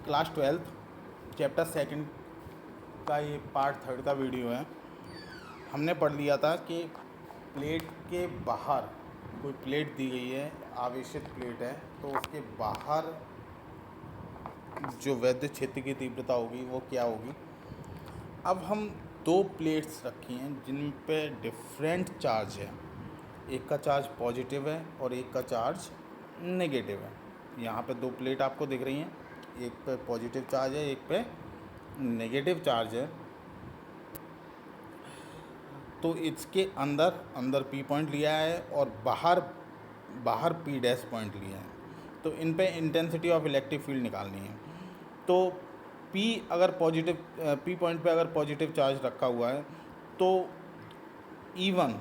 Class 12 chapter 2 का ये part 3 का वीडियो है। हमने पढ़ लिया था कि प्लेट के बाहर कोई प्लेट दी गई है, आवेशित प्लेट है, तो उसके बाहर जो वैद्युत क्षेत्र की तीव्रता होगी वो क्या होगी। अब हम दो प्लेट्स रखी हैं जिन पे डिफरेंट चार्ज है, एक का चार्ज पॉजिटिव है और एक का चार्ज नेगेटिव है। यहाँ पे दो प्लेट आपको दिख रही हैं, एक पे पॉजिटिव चार्ज है, एक पे नेगेटिव चार्ज है। तो इसके अंदर पी पॉइंट लिया है और बाहर पी डैश पॉइंट लिया है। तो इन पे इंटेंसिटी ऑफ इलेक्ट्रिक फील्ड निकालनी है। तो पी पॉइंट पे अगर पॉजिटिव चार्ज रखा हुआ है तो E1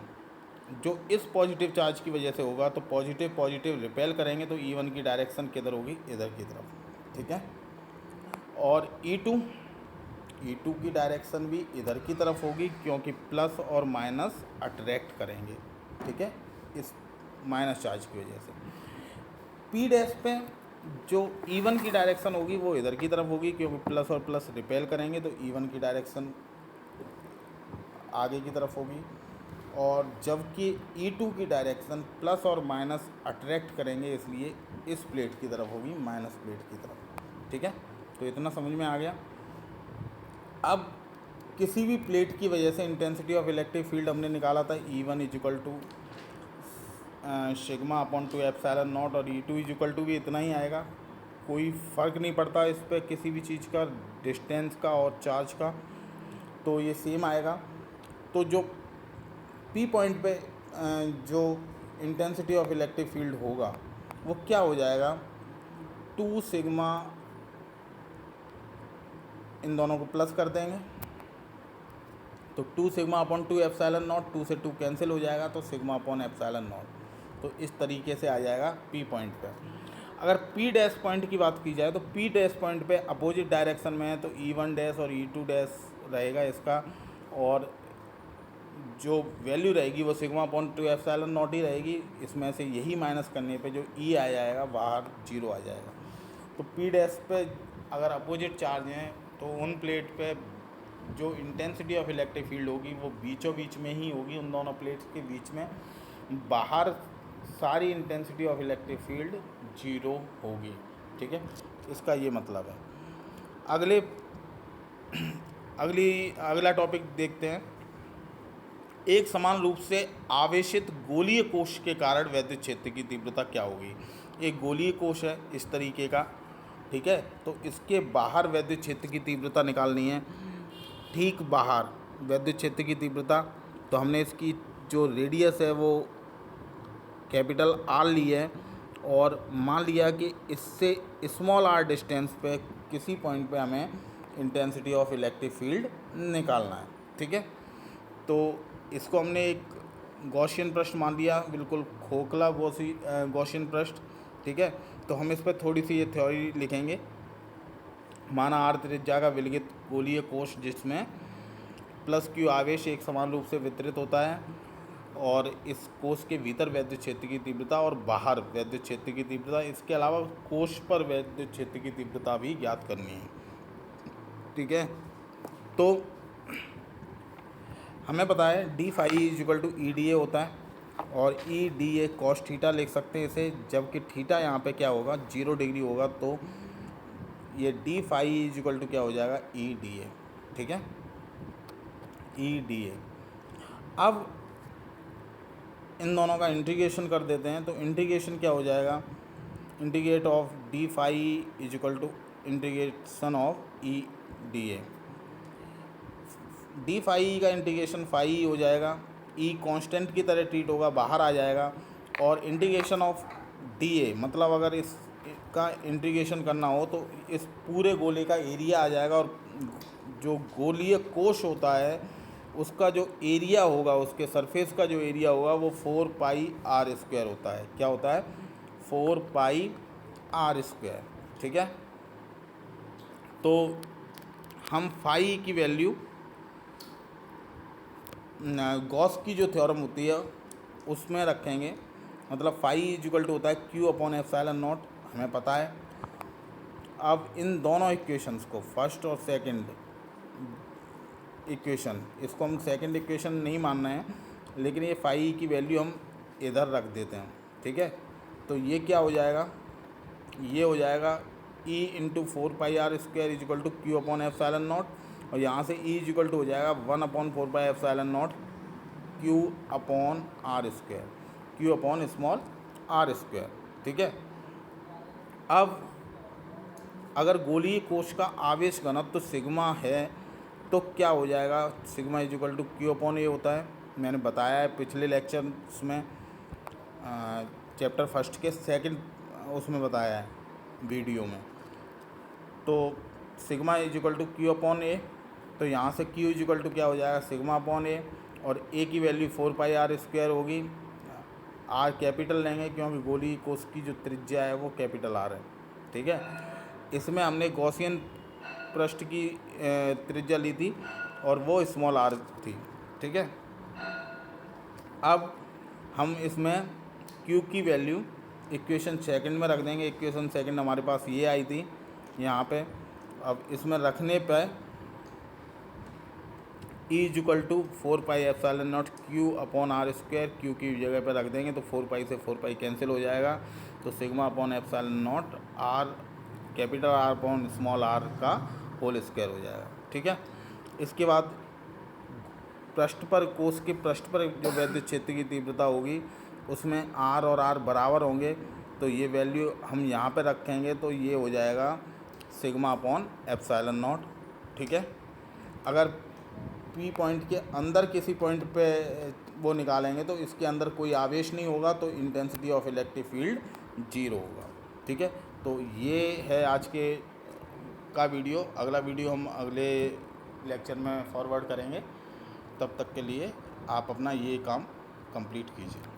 जो इस पॉजिटिव चार्ज की वजह से होगा, तो पॉजिटिव रिपेल करेंगे, तो E1 की डायरेक्शन किधर होगी, इधर की तरफ। ठीक है। और E2 की डायरेक्शन भी इधर की तरफ होगी, क्योंकि प्लस और माइनस अट्रैक्ट करेंगे। ठीक है, इस माइनस चार्ज की वजह से पी डैश पे जो E1 की डायरेक्शन होगी वो इधर की तरफ होगी, क्योंकि प्लस और प्लस रिपेल करेंगे, तो E1 की डायरेक्शन आगे की तरफ होगी। और जबकि E2 की डायरेक्शन प्लस और माइनस अट्रैक्ट करेंगे, इसलिए इस प्लेट की तरफ होगी, माइनस प्लेट की तरफ। ठीक है, तो इतना समझ में आ गया। अब किसी भी प्लेट की वजह से इंटेंसिटी ऑफ इलेक्ट्रिक फील्ड हमने निकाला था, E1 equal to sigma upon 2 epsilon naught, और E2 इक्वल टू भी इतना ही आएगा। कोई फ़र्क नहीं पड़ता इस पर किसी भी चीज़ का, डिस्टेंस का और चार्ज का, तो ये सेम आएगा। तो जो पी पॉइंट पे जो इंटेंसिटी ऑफ इलेक्ट्रिक फील्ड होगा वो क्या हो जाएगा, 2 सिग्मा, इन दोनों को प्लस कर देंगे तो 2 सिग्मा अपॉन 2 एप्सिलॉन नॉट, 2 से 2 कैंसिल हो जाएगा, तो सिग्मा अपॉन एप्सिलॉन नॉट। तो इस तरीके से आ जाएगा पी पॉइंट पे। अगर पी डैश पॉइंट की बात की जाए तो पी डैश पॉइंट पे अपोजिट डायरेक्शन में है, तो E1 डैश और E2 डैश रहेगा इसका, और जो वैल्यू रहेगी वो सिग्मा अपॉन 2 एप्सिलॉन नॉट ही रहेगी। इसमें से यही माइनस करने पे जो E आ जाएगा बाहर 0 आ जाएगा। तो पी डैश पे अगर अपोजिट चार्ज हैं तो उन प्लेट पे जो इंटेंसिटी ऑफ इलेक्ट्रिक फील्ड होगी वो बीचों बीच में ही होगी, उन दोनों प्लेट्स के बीच में। बाहर सारी इंटेंसिटी ऑफ इलेक्ट्रिक फील्ड 0 होगी। ठीक है, इसका ये मतलब है। अगला टॉपिक देखते हैं। एक समान रूप से आवेशित गोलीय कोश के कारण वैद्युत क्षेत्र की तीव्रता क्या होगी। एक गोलीय कोश है इस तरीके का, ठीक है, तो इसके बाहर वैद्युत क्षेत्र की तीव्रता निकालनी है। ठीक बाहर वैद्युत क्षेत्र की तीव्रता, तो हमने इसकी जो रेडियस है वो कैपिटल R ली है, और मान लिया कि इससे स्मॉल r डिस्टेंस पे किसी पॉइंट पे हमें इंटेंसिटी ऑफ इलेक्ट्रिक फील्ड निकालना है। ठीक है, तो इसको हमने एक गॉसियन पृष्ठ मान लिया, बिल्कुल खोखला गॉसियन पृष्ठ। ठीक है, तो हम इस पर थोड़ी सी ये थ्योरी लिखेंगे। माना R त्रिज्या का विलगित गोलीय कोश जिसमें प्लस Q आवेश एक समान रूप से वितरित होता है, और इस कोश के भीतर वैद्युत क्षेत्र की तीव्रता और बाहर वैद्युत क्षेत्र की तीव्रता, इसके अलावा कोश पर वैद्युत क्षेत्र की तीव्रता भी ज्ञात करनी है। ठीक है, तो हमें पता है d phi equal to EDA होता है, और EDA कॉस थीटा लिख सकते हैं इसे, जबकि थीटा यहाँ पे क्या होगा, 0 डिग्री होगा, तो ये डी फाई इक्वल टू क्या हो जाएगा, EDA। ठीक है, EDA। अब इन दोनों का इंटीग्रेशन कर देते हैं, तो इंटीग्रेशन क्या हो जाएगा, integrate of d phi equal to integration of EDA। D phi का इंटीग्रेशन फाई हो जाएगा, E कांस्टेंट की तरह ट्रीट होगा, बाहर आ जाएगा, और इंटीग्रेशन ऑफ DA मतलब अगर इसका इंटीग्रेशन करना हो तो इस पूरे गोले का एरिया आ जाएगा, और जो गोलीय कोश होता है उसका जो एरिया होगा, उसके सरफेस का जो एरिया होगा वो 4 पाई R स्क्वायर होता है। क्या होता है, 4 पाई R स्क्वायर। ठीक है, तो हम फाई की वैल्यू गॉस की जो थ्योरम होती है उसमें रखेंगे, मतलब फाई इक्वल टू होता है Q अपॉन एप्सिलॉन नॉट, हमें पता है। अब इन दोनों इक्वेशंस को, फर्स्ट और सेकंड इक्वेशन, इसको हम सेकंड इक्वेशन नहीं मानना है, लेकिन ये फाई की वैल्यू हम इधर रख देते हैं, ठीक है। तो ये क्या हो जाएगा, ये हो जाएगा E into 4πr² equal to q upon epsilon naught, और यहाँ से E इजिकल टू हो जाएगा 1/4 epsilon naught q upon r², q upon small r², ठीक है। अब अगर गोलीय कोश का आवेश घनत्व तो सिग्मा है, तो क्या हो जाएगा, sigma equal to q upon A होता है। मैंने बताया है पिछले लेक्चर्स में, चैप्टर फर्स्ट के सेकंड उसमें बताया है वीडियो में। तो sigma equal to q upon A, तो यहाँ से क्यू इजिकल टू क्या हो जाएगा, सिग्मा अपॉन ए, और ए की वैल्यू 4πr² होगी। आर कैपिटल लेंगे क्योंकि गोलीय कोश की जो त्रिज्या है वो कैपिटल आर है, ठीक है। इसमें हमने गॉसियन पृष्ठ की त्रिज्या ली थी और वो स्मॉल आर थी, ठीक है। अब हम इसमें Q की वैल्यू इक्वेशन सेकंड में रख देंगे। इक्वेशन सेकंड हमारे पास ये आई थी यहाँ पे। अब इसमें रखने पर E equal to 4πε0 Q upon r², Q की जगह पर रख देंगे तो 4π से 4π कैंसिल हो जाएगा, तो sigma upon epsilon R capital R upon small r का होल स्क्वायर हो जाएगा, ठीक है। इसके बाद पृष्ठ पर, कोश के पृष्ठ पर जो वैद्युत क्षेत्र की तीव्रता होगी उसमें R और R बराबर होंगे, तो ये वैल्यू हम यहाँ पे रखेंगे, तो ये हो जाएगा सिग्मा अपॉन एप्सिलॉन नॉट, ठीक है। अगर P पॉइंट के अंदर किसी पॉइंट पे वो निकालेंगे तो इसके अंदर कोई आवेश नहीं होगा, तो इंटेंसिटी ऑफ इलेक्ट्रिक फील्ड 0 होगा, ठीक है। तो ये है आज के का वीडियो। अगला वीडियो हम अगले लेक्चर में फॉरवर्ड करेंगे। तब तक के लिए आप अपना ये काम कंप्लीट कीजिए।